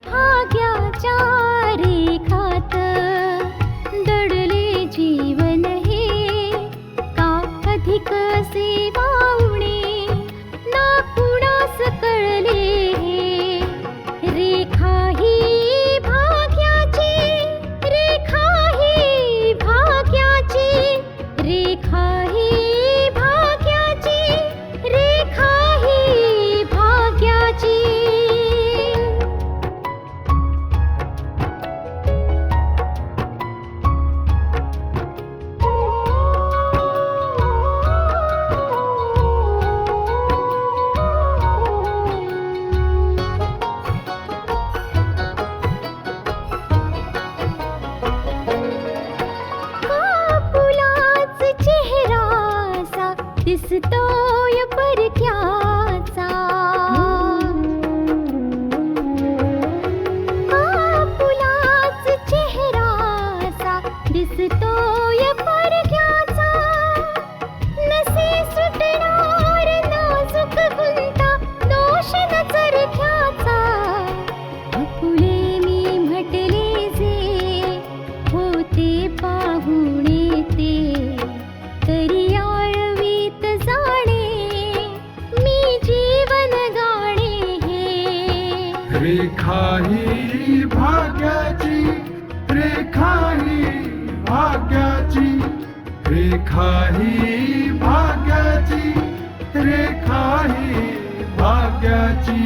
भाग्याच्या रेखात दडले जीवन हे, का अधिक सेवा उणे ना कुणास कळले हे. रेखा ही भाग्याची, रेखा ही भाग्याची, रेखा ही भाग्याची, रेखा ही भाग्याची. कापुलाच चेहरासा दिसतोय परक्याचा, कापुलाच चेहरासा दिसतोय परक्याचा. नसे सुटणार नाजूक गुंता दोष न चरख्याचा. फुले मी म्हटले जे होते पाहुणे ते, तरी आळवीत जाणे मी जीवन गाणे हे. रेखा ही भाग्याची, रेखा ही भाग्याची, रेखा ही भाग्याची, रेखा ही भाग्याची.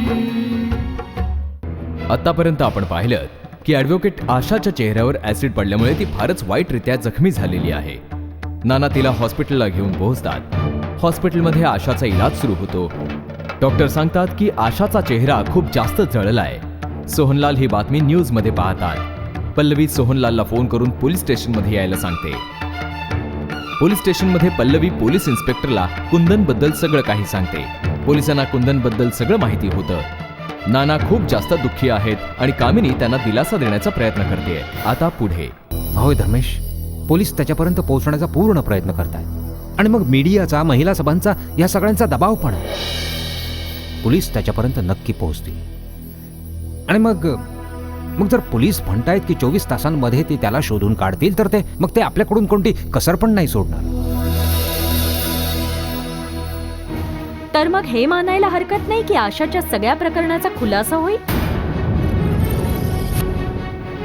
आतापर्यंत आपण पाहिलं की ॲडव्होकेट आशाच्या चेहऱ्यावर ॲसिड पडल्यामुळे ती फारच वाईटरित्या जखमी झालेली आहे. नाना तिला हॉस्पिटलला घेऊन पोहोचतात. हॉस्पिटलमध्ये आशाचा इलाज सुरू होतो. डॉक्टर सांगतात की आशाचा चेहरा खूप जास्त जळलाय. सोहनलाल ही बातमी न्यूजमध्ये पाहतात. पल्लवी सोहनलालला फोन करून पोलीस स्टेशनमध्ये यायला सांगते. पोलीस स्टेशनमध्ये पल्लवी पोलीस इन्स्पेक्टरला कुंदनबद्दल सगळं काही सांगते. पोलिसांना कुंदनबद्दल सगळं माहिती होतं. नाना खूप जास्त दुःखी आहेत आणि कामिनी त्यांना दिलासा देण्याचा प्रयत्न करते. आता पुढे. होय धर्मेश, पोलीस त्याच्यापर्यंत पोहोचण्याचा पूर्ण प्रयत्न करतायत आणि मग मीडियाचा, महिला सभांचा, या सगळ्यांचा दबाव पण आहे. पोलीस त्याच्यापर्यंत नक्की पोहोचतील आणि मग जर पोलीस म्हणतायत की 24 तासांमध्ये ते त्याला शोधून काढतील, तर मग ते आपल्याकडून कोणती कसर पण नाही सोडणार. तर मग हे मानायला हरकत नाही की आशाच्या सगळ्या प्रकरणाचा खुलासा होईल.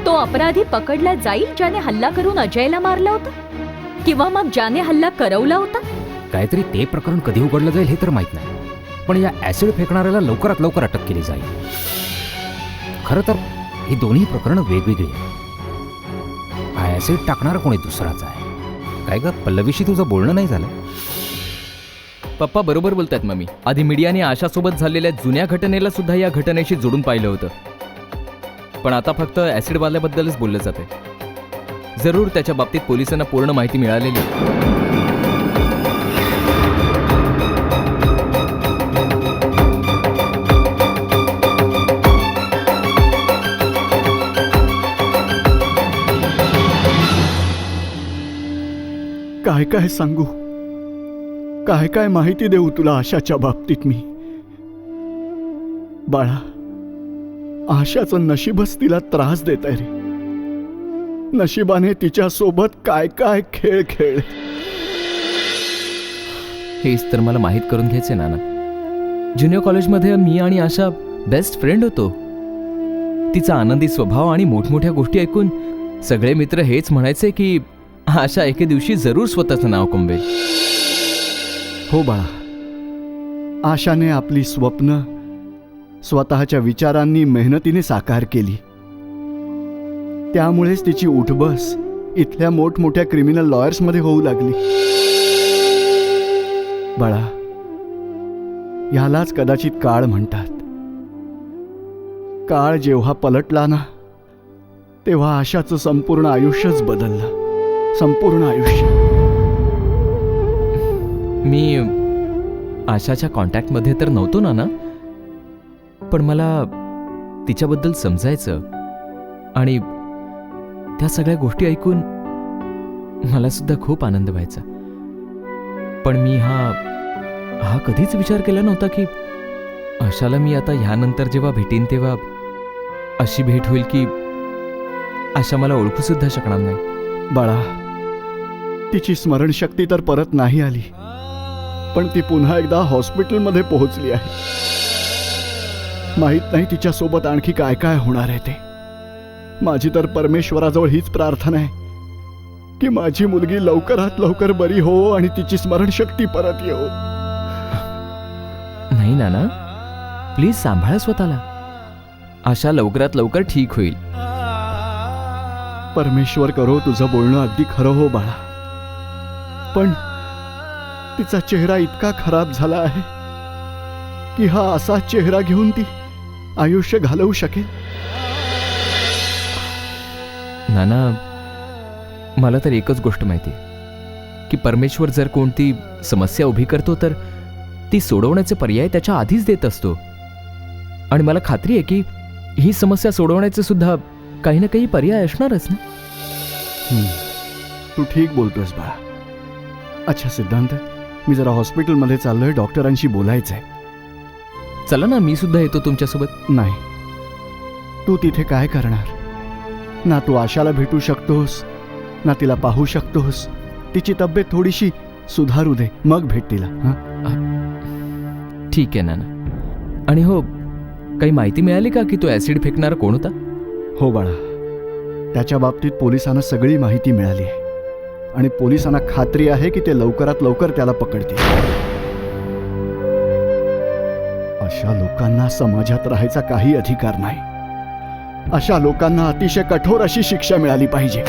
तो अपराधी पकडला जाईल ज्याने हल्ला करून अजयला मारला होता, किंवा मग ज्याने हल्ला करवला होता. काहीतरी ते प्रकरण कधी उघडलं जाईल हे तर माहित नाही, पण या ऍसिड फेकणाऱ्याला लवकरात लवकर अटक केली जाईल. खरं तर ही दोन्ही प्रकरणं वेगवेगळी आहेत. हा ऍसिड टाकणारा कोणी दुसराच आहे. काय ग पल्लवीशी तुझं बोलणं नाही झालं? पप्पा बरोबर बोलतात मम्मी. आधी मीडियाने आशासोबत झालेल्या जुन्या घटनेला सुद्धा या घटनेशी जोडून पाहिलं होतं, पण आता फक्त ॲसिडवाल्याबद्दलच बोललं जाते. जरूर त्याच्या बाबतीत पोलिसांना पूर्ण माहिती मिळालेली. काय काय सांगू, काय काय माहिती देऊ तुला आशाच्या बाबतीत मी. बाळा, आशाचं नशीबच तिला त्रास देत आहे रे. नशिबाने तिच्या सोबत काय काय खेळ खेळ. हेच तर मला माहीत करून घ्यायचे नाना. ज्युनियर कॉलेजमध्ये मी आणि आशा बेस्ट फ्रेंड होतो. तिचा आनंदी स्वभाव आणि मोठमोठ्या गोष्टी ऐकून सगळे मित्र हेच म्हणायचे की आशा एके दिवशी जरूर स्वतःचं नाव कमवेल. हो बाळा, आशाने आपली स्वप्न स्वतःच्या विचारांनी, मेहनतीने साकार केली. त्यामुळेच तिची उठबस इथल्या मोठमोठ्या क्रिमिनल लॉयर्समध्ये होऊ लागली. बाळा, ह्यालाच कदाचित काळ म्हणतात. काळ जेव्हा पलटला ना, तेव्हा आशाचं संपूर्ण आयुष्यच बदललं. संपूर्ण आयुष्य. मी आशाच्या कॉन्टॅक्टमध्ये तर नव्हतो ना, पण मला तिच्याबद्दल समजायचं आणि त्या सगळ्या गोष्टी ऐकून मला सुद्धा खूप आनंद व्हायचा. पण मी हा हा कधीच विचार केला नव्हता की आशाला मी आता ह्यानंतर जेव्हा भेटीन तेव्हा अशी भेट होईल की आशा मला ओळखू सुद्धा शकणार नाही. बाळा, तिची स्मरणशक्ती तर परत नाही आली, पण ती पुन्हा एकदा हॉस्पिटलमध्ये पोहोचली आहे. माहित नाही तिच्या सोबत आणखी काय काय होणार आहे ते. माझी तर परमेश्वराजवळ हीच प्रार्थना आहे की माझी मुलगी लवकरात लवकर बरी हो आणि तिची स्मरणशक्ती परत येऊ. नाही नाना, प्लीज सांभाळा स्वतःला. आशा लवकरात लवकर ठीक होईल. परमेश्वर करो तुझं बोलणं अगदी खरं हो बाळा, पण तिचा चेहरा इतका खराब झाला आहे की हा असा चेहरा घेऊन ती आयुष्य घालवू शकेल. नाना, मला तर एकच गोष्ट माहिती आहे की परमेश्वर जर कोणती समस्या उभी करतो तर ती सोडवण्याचे पर्याय त्याच्या आधीच देत असतो. आणि मला खात्री आहे की ही समस्या सोडवण्याचे सुद्धा काही ना काही पर्याय असणारच ना. तू ठीक बोलतोस बाळा. अच्छा सिद्धांत, मी जरा हॉस्पिटलमध्ये चाललोय, डॉक्टरांशी बोलायचंय. चला ना, मी सुद्धा येतो तुमच्यासोबत. नाही, तू तिथे काय करणार? ना तू आशाला भेटू शकतोस ना तिला पाहू शकतोस. तिची तब्येत थोडीशी सुधारू दे, मग भेट तिला. ठीक आहे नाना. आणि हो, काही माहिती मिळाली का की तो ऍसिड फेकणारा कोण होता? हो बाळा, त्याच्या बाबतीत पोलिसांना सगळी माहिती मिळाली आहे आणि पोलिसांना खात्री आहे की ते लवकरात लवकर त्याला पकडतील. अशा लोकांना समाजात राहायचा काही अधिकार नाही. अशा लोकांना अतिशय कठोर अशी शिक्षा मिळाली पाहिजे.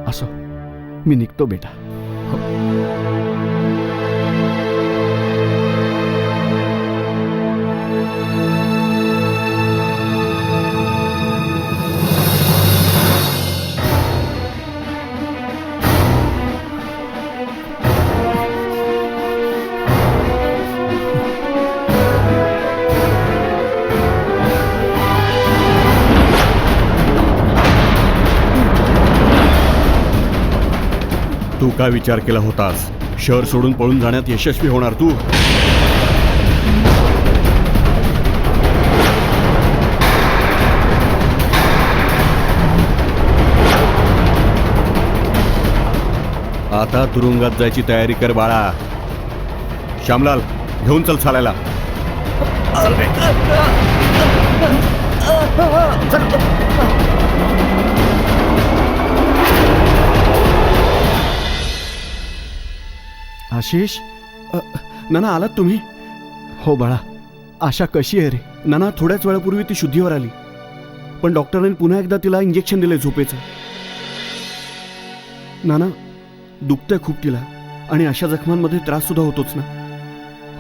असो, मी निघतो बेटा. तू काय विचार केला होतास? शहर सोडून पळून जाण्यात यशस्वी होणार तू? आता तुरुंगात जायची तयारी कर बाळा. श्यामलाल, घेऊन चल चालायला. आशिष, नाना, आलात तुम्ही? हो बाळा, आशा कशी आहे रे? नाना, थोड्याच वेळापूर्वी ती शुद्धीवर आली, पण डॉक्टरांनी पुन्हा एकदा तिला इंजेक्शन दिले झोपेचं. नाना, दुखतंय खूप तिला आणि अशा जखमांमध्ये त्रास सुद्धा होतोच ना.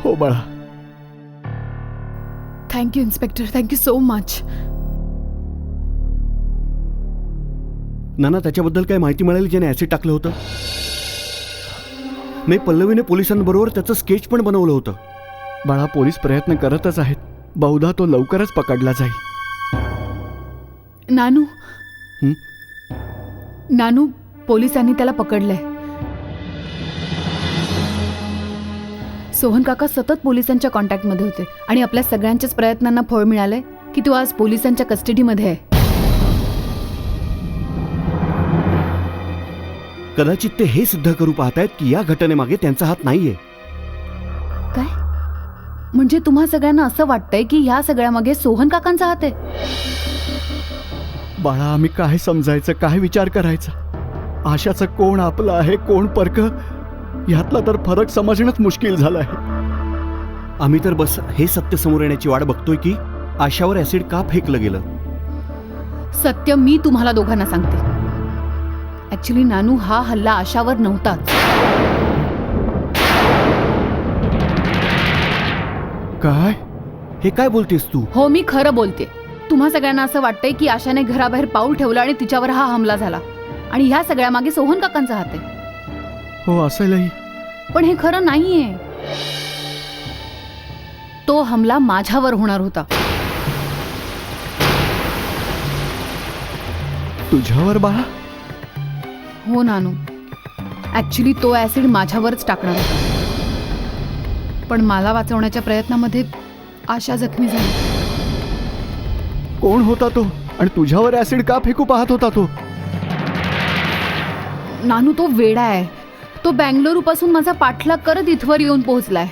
हो बाळा. Thank you inspector, thank you so much. Nana, त्याच्याबद्दल काय माहिती मिळाली ज्याने ऍसिड टाकलं होतं? नाही, पल्लवीने पोलिसांबरोबर त्याचं स्केच पण बनवलं होतं. बाळा, पोलीस प्रयत्न करतच आहेत. बहुधा तो लवकरच पकडला जाईल. नानू, हं? नानू, पोलिसांनी त्याला पकडलंय. सोहन काका सतत पोलिसांच्या कॉन्टॅक्टमध्ये होते आणि आपल्या सगळ्यांच्याच प्रयत्नांना फळ मिळालंय की तो आज पोलिसांच्या कस्टडीमध्ये आहे. कदाचित ते हे सिद्ध करू पाहतायत की या घटनेमागे त्यांचा हात नाहीये. काय म्हणजे तुम्हा सगळ्यांना असं वाटतंय की ह्या सगळ्यामागे सोहन काकांचा हात आहे? बाळा, आम्ही काय समजायचं, काय विचार करायचा? आशाचं कोण आपलं आहे, कोण परक, यातला तर फरक समजणंच मुश्किल झालं आहे. आम्ही तर बस हे सत्य समोर येण्याची वाट बघतोय की आशावर ऍसिड का फेकलं गेलं. सत्य मी तुम्हाला दोघांना सांगते. ऍक्च्युली नानू, हा हल्ला आशावर नव्हताच. काय? हे काय बोलतेस तू? हो, मी खरं बोलते. तुम्हा सगळ्यांना असं वाटतंय की आशाने घराबाहेर पाऊल ठेवलं आणि तिच्यावर हा हमला झाला आणि ह्या सगळ्या मागे सोहन काकांचा हात आहे. हो, असेलही. पण हे खरं नाहीये. तो हमला माझ्यावर होणार होता. तुझ्यावर बाळा? हो नानू, ॲक्च्युली तो ॲसिड माझ्यावरच टाकणार होता, पण मला वाचवण्याच्या प्रयत्नामध्ये आशा जखमी झाली. कोण होता तो आणि तुझ्यावर ऍसिड का फेकू पाहत होता तो? नानू, तो वेडा आहे. तो बँगलोरपासून माझा पाठलाग करत इथवर येऊन पोहोचलाय.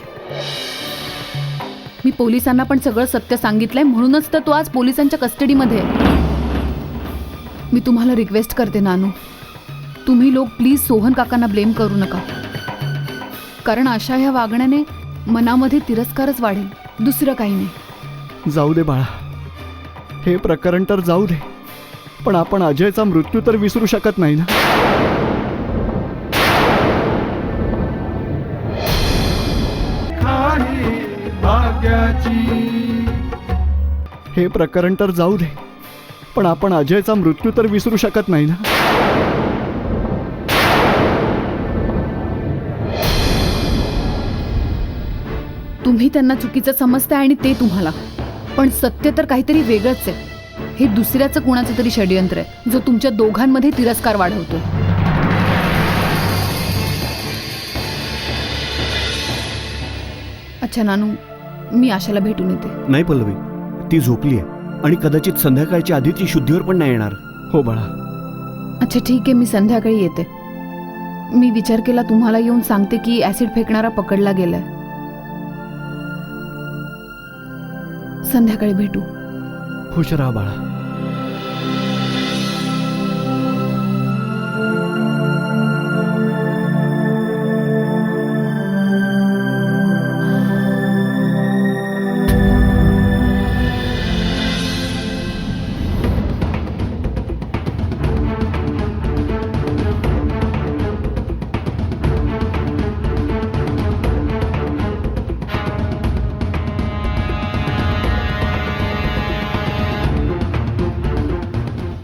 मी पोलिसांना पण सगळं सत्य सांगितलंय, म्हणूनच तर तो आज पोलिसांच्या कस्टडीमध्ये आहे. मी तुम्हाला रिक्वेस्ट करते नानू, तुम्ही लोक प्लीज सोहन काकांना ब्लेम करू नका, कारण अशा ह्या वागण्याने मनामध्ये तिरस्कारच वाढेल, दुसरं काही नाही. जाऊ दे बाळा, हे प्रकरण तर जाऊ दे, पण आपण अजयचा मृत्यू तर विसरू शकत नाही ना. रेखाही भाग्याची, हे प्रकरण तर जाऊ दे, पण आपण अजयचा मृत्यू तर विसरू शकत नाही ना. तुम्ही त्यांना चुकीचं समजताय आणि ते तुम्हाला, पण सत्य तर काहीतरी वेगळंच आहे. हे दुसऱ्याचं कुणाचं तरी षडयंत्र आहे, जो तुमच्या दोघांमध्ये तिरस्कार वाढवतो. अच्छा नानू, मी आशाला भेटून येते. नाही पल्लवी, ती झोपली आहे आणि कदाचित संध्याकाळच्या आधी ती शुद्धीवर पण नाही येणार. हो बाळा. अच्छा ठीक आहे, मी संध्याकाळी येते. मी विचार केला तुम्हाला येऊन सांगते की ॲसिड फेकणारा पकडला गेलाय. संध्याकाळी भेटू. खुश राहा बाळा.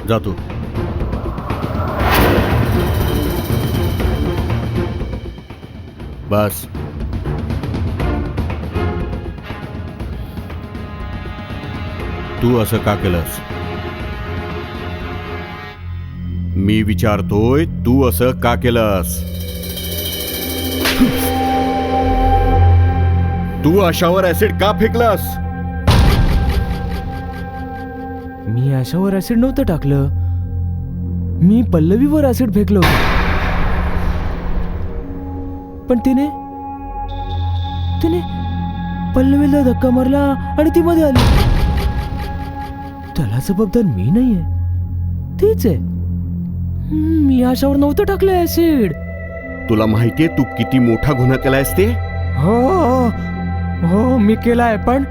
जातो. बस. तू असं का केलंस? मी विचारतोय, तू असं का केलंस? तू आशावर ऍसिड का फेकलास? मी आशावर ऍसिड नव्हतं टाकलं, मी पल्लवीवर ऍसिड फेकलं होतं. पण तिने पल्लवीला धक्का मारला आणि ती मध्ये आली. त्याला जबाबदार मी नाहीये, तीच आहे. मी आशावर नव्हतं टाकलं ऍसिड. तुला माहितीये तू किती मोठा गुन्हा केलायस ते? हो हो, मी केलाय. पण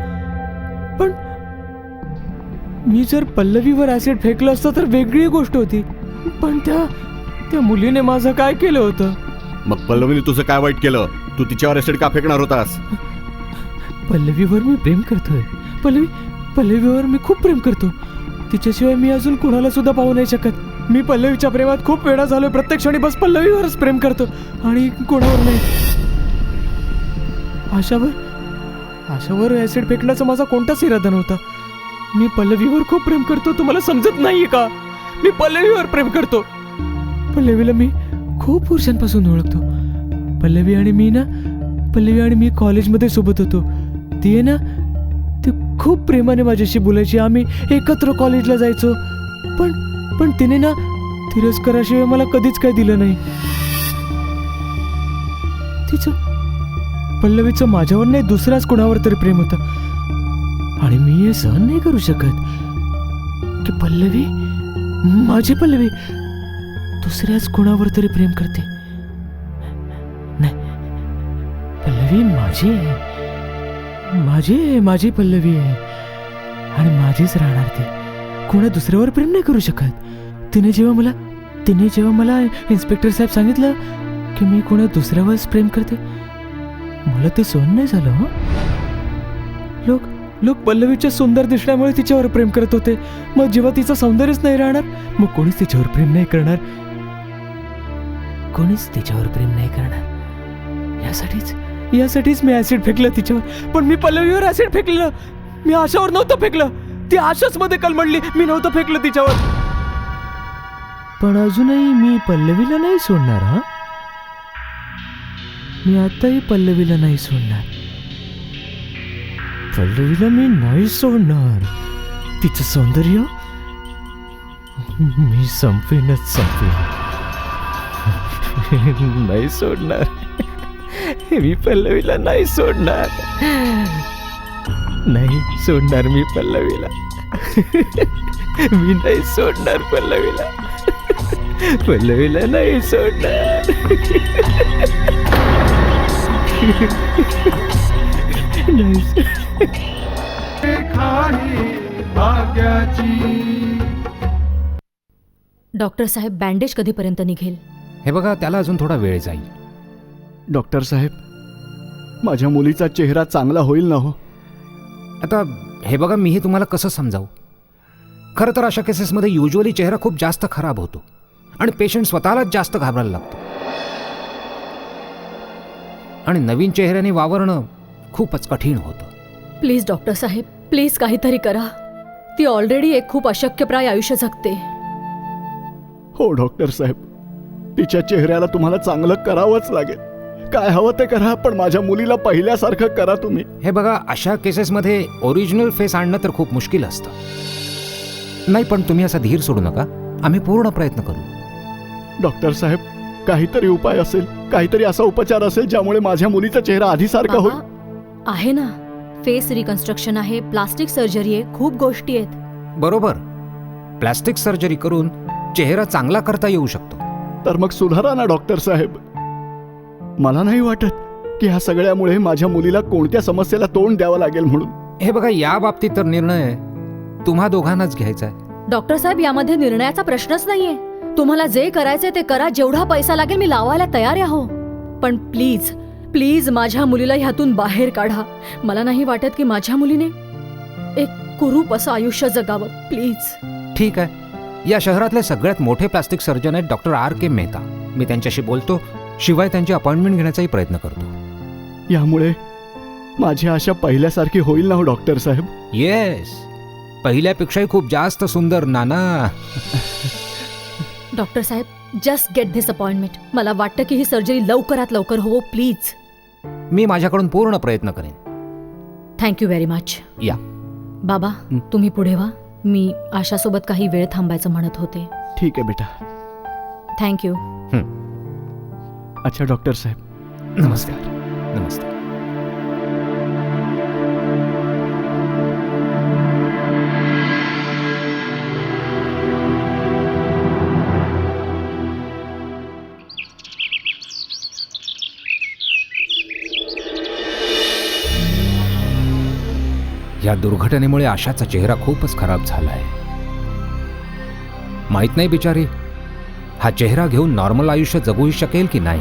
मी जर पल्लवीवर ऍसिड फेकलं असतं तर वेगळी गोष्ट होती. पण त्या मुलीने माझं काय केलं होतं? मग पल्लवीने तुझं काय वाईट केलं? तू तिच्यावर ऍसिड का फेकणार होतास? पल्लवीवर मी प्रेम करतोय. पल्लवीवर मी खूप प्रेम करतो. तिच्याशिवाय मी अजून कोणाला सुद्धा पाहू नाही शकत. मी पल्लवीच्या प्रेमात खूप वेळा झालोय. प्रत्येक क्षणी बस पल्लवीवरच प्रेम करतो आणि कोणावर नाही. आशावर ऍसिड फेकण्याचा माझा कोणताच इरादा नव्हता. मी पल्लवीवर खूप प्रेम करतो. तुम्हाला समजत नाहीये का? मी पल्लवीवर प्रेम करतो. पल्लवीला मी खूप वर्षांपासून ओळखतो. पल्लवी आणि मी कॉलेजमध्ये सोबत होतो. ती आहे ना, ती खूप प्रेमाने माझ्याशी बोलायची. आम्ही एकत्र कॉलेजला जायचो. पण तिने ना तिरस्काराशिवाय मला कधीच काय दिलं नाही. पल्लवीचं माझ्यावर नाही, दुसऱ्याच कोणावर तरी प्रेम होतं. आणि मी हे सहन नाही करू शकत की माझी पल्लवी दुसऱ्याच कोणावर तरी प्रेम करते. नाही, पल्लवी माझी पल्लवी आहे आणि माझीच राहणार ती. कोणा दुसऱ्यावर प्रेम नाही करू शकत. तिने जेव्हा मला इन्स्पेक्टर साहेब सांगितलं की मी कोणा दुसऱ्यावरच प्रेम करते, मला ते सहन नाही झालं. हो, लोक पल्लवीच्या सुंदर दिसण्यामुळे तिच्यावर प्रेम करत होते. मग जेव्हा तिचं सौंदर्यच नाही राहणार, मग कोणीच तिच्यावर प्रेम नाही करणार. यासाठीच मी ऍसिड फेकलं तिच्यावर. पण मी पल्लवीवर ऍसिड फेकलं. मी आशावर नव्हतं फेकलं. ती आशाच मध्ये कलमडली. मी नव्हतं फेकलं तिच्यावर. पण अजूनही मी पल्लवीला नाही सोडणार. मी आताही पल्लवीला नाही सोडणार. पल्लवीला मी नाही सोडणार. तिचं सौंदर्य मी संपेनच. नाही सोडणार. मी पल्लवीला नाही सोडणार. नाही सोडणार मी पल्लवीला. मी नाही सोडणार पल्लवीला. पल्लवीला नाही सोडणार. नाही. खाही भाग्याची. डॉक्टर साहेब, बँडेज कधीपर्यंत निघेल? हे बघा, त्याला अजून थोडा वेळ जाईल. डॉक्टर साहेब, माझ्या मुलीचा चेहरा चांगला होईल ना हो? आता हे बघा, मी हे तुम्हाला कसं समजावू. खरं तर अशा केसेसमध्ये युजली चेहरा खूप जास्त खराब होतो आणि पेशंट स्वतःलाच जास्त घाबरायला लागतो. आणि नवीन चेहऱ्याने वावरणं खूपच कठीण होतं. प्लीज डॉक्टर साहेब, प्लीज काहीतरी करा. ती ऑलरेडी एक खूप अशक्यप्राय आयुष्य जगते. हो डॉक्टर साहेब, तिच्या चेहऱ्याला तुम्हाला चांगलं करावंच लागेल. काय हवं ते करा, पण माझ्या मुलीला पहिल्यासारखं करा तुम्ही. हे बघा, अशा केसेसमध्ये ओरिजिनल फेस आणणं तर खूप मुश्किल असतं. नाही, पण तुम्ही असा धीर सोडू नका. आम्ही पूर्ण प्रयत्न करू. डॉक्टर साहेब, काहीतरी उपाय असेल, काहीतरी असा उपचार असेल ज्यामुळे माझ्या मुलीचा चेहरा आधीसारखा होईल. आहे ना, फेस रिकन्स्ट्रक्शन आहे, प्लास्टिक सर्जरी आहे, खूप गोष्टी आहेत. बरोबर, प्लास्टिक सर्जरी करून चेहरा चांगला करता येऊ शकतो. तर मग सुधारा ना डॉक्टर साहेब. मला नाही वाटत की ह्या सगळ्यामुळे माझ्या मुलीला कोणत्या समस्येला तोंड द्यावं लागेल म्हणून. हे बघा, या बाबतीत तर निर्णय तुम्हा दोघांनाच घ्यायचा आहे. डॉक्टर साहेब, यामध्ये निर्णयाचा प्रश्नच नाहीये. तुम्हाला जे करायचे ते करा. जेवढा पैसा लागेल मी लावायला तयार आहो. पण प्लीज प्लीज माझ्या मुलीला ह्यातून बाहेर काढा. मला नाही वाटत की माझ्या मुलीने एक कुरूप असं आयुष्य जगावं. प्लीज. ठीक आहे, या शहरातले सगळ्यात मोठे प्लास्टिक सर्जन आहेत डॉक्टर R.K. मेहता. मी त्यांच्याशी बोलतो, शिवाय त्यांची अपॉइंटमेंट घेण्याचाही प्रयत्न करतो. यामुळे माझी आशा पहिल्यासारखी होईल ना हो डॉक्टर साहेब? येस, पहिल्यापेक्षाही खूप जास्त सुंदर. नाना. डॉक्टर साहेब, जस्ट गेट धिस अपॉइंटमेंट. मला वाटतं की ही सर्जरी लवकरात लवकर हो. प्लीज. मी माझ्याकडून पूर्ण प्रयत्न करेन. Thank you very much. या बाबा, तुम्ही पुढे व्हा. मी आशासोबत काही वेळ थांबायचं म्हणत होते. ठीक आहे बेटा. थँक्यू. अच्छा डॉक्टर साहेब, नमस्कार. नमस्कार. या दुर्घटनेमुळे आशाचा चेहरा खूपच खराब झालाय. माहित नाही बिचारी हा चेहरा घेऊन नॉर्मल आयुष्य जगूही शकेल की नाही.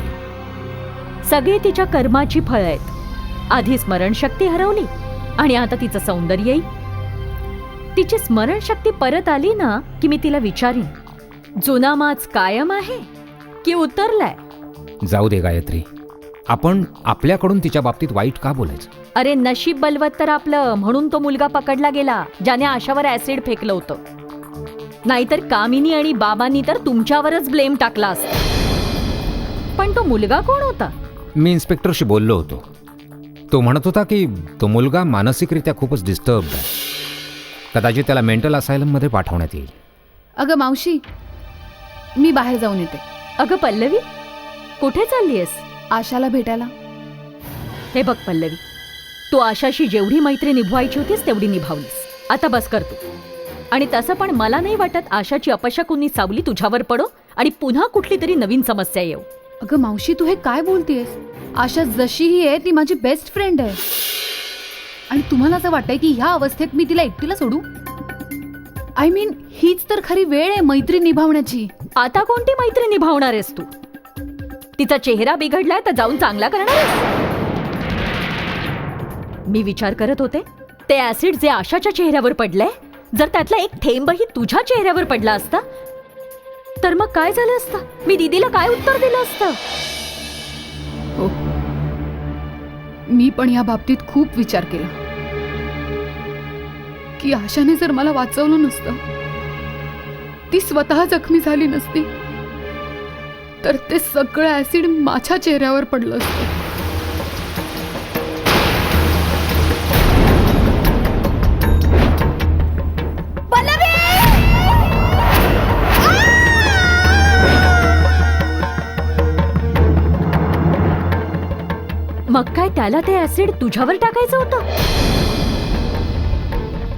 सगळी तिच्या कर्माची फळं आहेत. आधी स्मरणशक्ती हरवली आणि आता तिचं सौंदर्यही. तिची स्मरणशक्ती परत आली ना की मी तिला विचारीन, जुना माज कायम आहे की उतरलाय? जाऊ दे गायत्री, आपण आपल्याकडून तिच्या बाबतीत वाईट का बोलायचं? अरे नशीब बलवत तर आपलं, म्हणून तो मुलगा पकडला गेला ज्याने आशावर ऍसिड फेकलं होतं. नाहीतर कामिनी आणि बाबांनी तर तुमच्यावरच ब्लेम टाकला असता. पण तो मुलगा कोण होता? मी इन्स्पेक्टरशी बोललो होतो. तो म्हणत होता की तो मुलगा मानसिकरित्या खूपच डिस्टर्ब आहे. कदाचित त्याला मेंटल असायलममध्ये पाठवण्यात येईल. अगं मावशी, मी बाहेर जाऊन येते. अगं पल्लवी, कुठे चाललीयस? आशाला भेटायला. हे बघ पल्लवी, तू आशाशी जेवढी मैत्री निभवायची होतीस तेवढी निभावलीस. आता बस कर तू. आणि तसं पण मला नाही वाटत आशाची अपशकुनी सावली तुझ्यावर पडो आणि पुन्हा कुठली तरी नवीन समस्या येऊ. अगं मावशी, तू हे काय बोलतेस? आशा जशीही आहे ती माझी बेस्ट फ्रेंड आहे. आणि तुम्हाला असं वाटतंय की ह्या अवस्थेत मी तिला एकटीला सोडू? आय मीन, हीच तर खरी वेळ आहे मैत्री निभावण्याची. आता कोणती मैत्री निभावणार आहेस तू? तिचा चेहरा बिघडलाय तर जाऊन चांगला करणार आहेस? मी विचार करत होते, ते ऍसिड जे आशाच्या चेहऱ्यावर पडलंय, जर त्यातला एक थेंबही तुझ्या चेहऱ्यावर पडला असता तर मग काय झालं असतं? मी दीदीला काय उत्तर दिलं असतं? हो, मी पण या बाबतीत खूप विचार केला की आशाने जर मला वाचवलं नसतं, ती स्वतः जखमी झाली नसती, तर ते सगळं ऍसिड माझ्या चेहऱ्यावर पडलं असतं. मग काय त्याला ते ऍसिड तुझ्यावर टाकायचं होतं?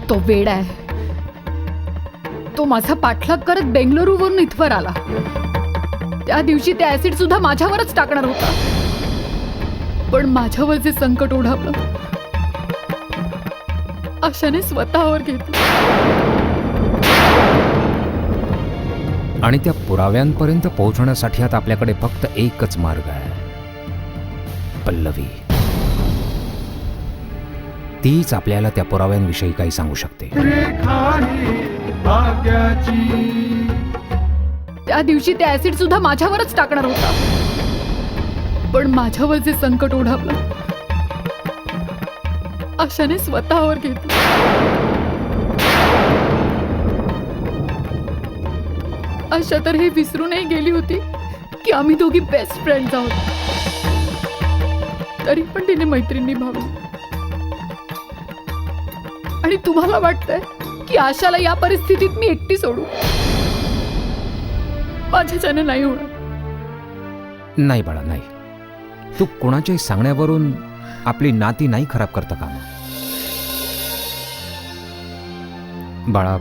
तो वेड आहे. तो माझा पाठलाग करत बेंगळुरूवरून इथवर आला. त्या दिवशी ते ऍसिड सुद्धा माझ्यावरच टाकणार होता, पण माझ्यावर जे संकट ओढावलं आशाने स्वतःवर घेतलं. आणि त्या पुराव्यांपर्यंत पोहोचण्यासाठी आता आपल्याकडे फक्त एकच मार्ग आहे, पल्लवी. तीच आपल्याला त्या पुराव्यांविषयी काही सांगू शकते. रेखा ही भाग्याची. त्या दिवशी ते ऍसिड सुद्धा माझ्यावरच टाकणार होता, पण माझ्यावर जे संकट ओढावलं आशाने स्वतःवर घेतलं. आशा तर हे विसरूनही गेली होती की आम्ही दोघी बेस्ट फ्रेंड्स आहोत. तरी पण तिने मैत्रिणी भावली. आणि तुम्हाला वाटतंय की आशाला या परिस्थितीत मी एकटी सोडू? माझ्याच्याने नाही होणार. नाही बाळा, नाही. तू कोणाच्याही सांगण्यावरून आपली नाती नाही खराब करता कामा. बाळा,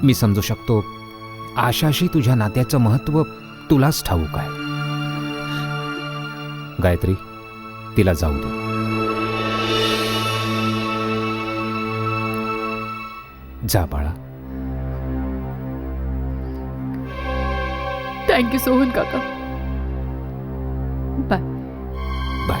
मी समजू शकतो आशाशी तुझ्या नात्याचं महत्त्व तुलाच ठाऊक आहे. गायत्री, तिला जाऊ दे. जा बाळा. थँक्यू सोहन काका. बाय. बाय.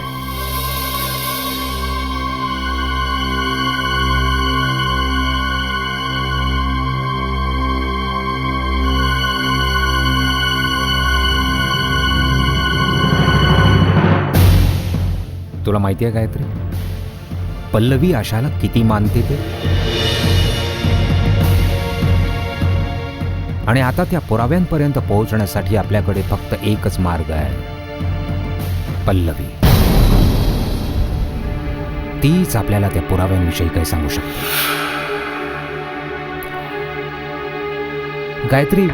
तुला माहिती आहे गायत्री, पल्लवी आशाला किती मानते ते. आणि आता त्या पुराव्यांपर्यंत पोहोचण्यासाठी आपल्याकडे फक्त एकच मार्ग आहे, पल्लवी. तीच आपल्याला त्या पुराव्यांविषयी काही सांगू शकते. गायत्री,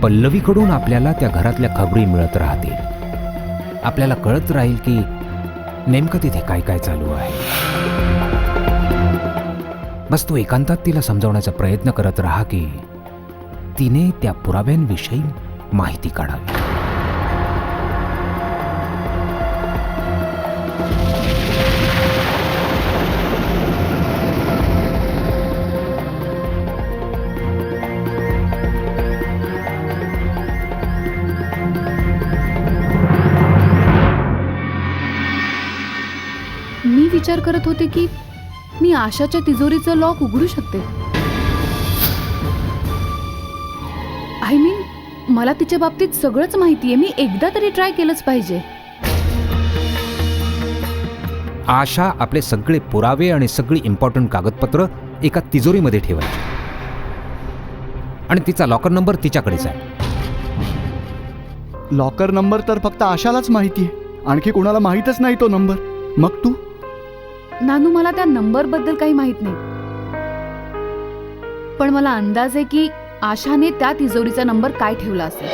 पल्लवीकडून आपल्याला त्या घरातल्या खबरी मिळत राहतील. आपल्याला कळत राहील की नेमकं तिथे काय काय चालू आहे. बस तू एकांतात तिला समजावण्याचा प्रयत्न करत राहा की तिने त्या पुराव्यांविषयी माहिती काढावी. मी विचार करत होते की मी आशाच्या तिजोरीचं लॉक उघडू शकते. आय मीन, मला तिच्या बाबतीत सगळंच माहिती आहे. मी एकदा तरी ट्राय केलंच पाहिजे. आशा आपले सगळे पुरावे आणि सगळी इम्पॉर्टंट कागदपत्र एका तिजोरीमध्ये ठेवायची आणि तिचा लॉकर नंबर तिच्याकडेच आहे. लॉकर नंबर तर फक्त आशालाच माहिती आहे, आणखी कोणाला माहीतच नाही तो नंबर. मग तू? नानू, मला त्या नंबर बद्दल काही माहित नाही, पण मला अंदाज आहे की आशाने त्या तिजोरीचा नंबर काय ठेवला असेल.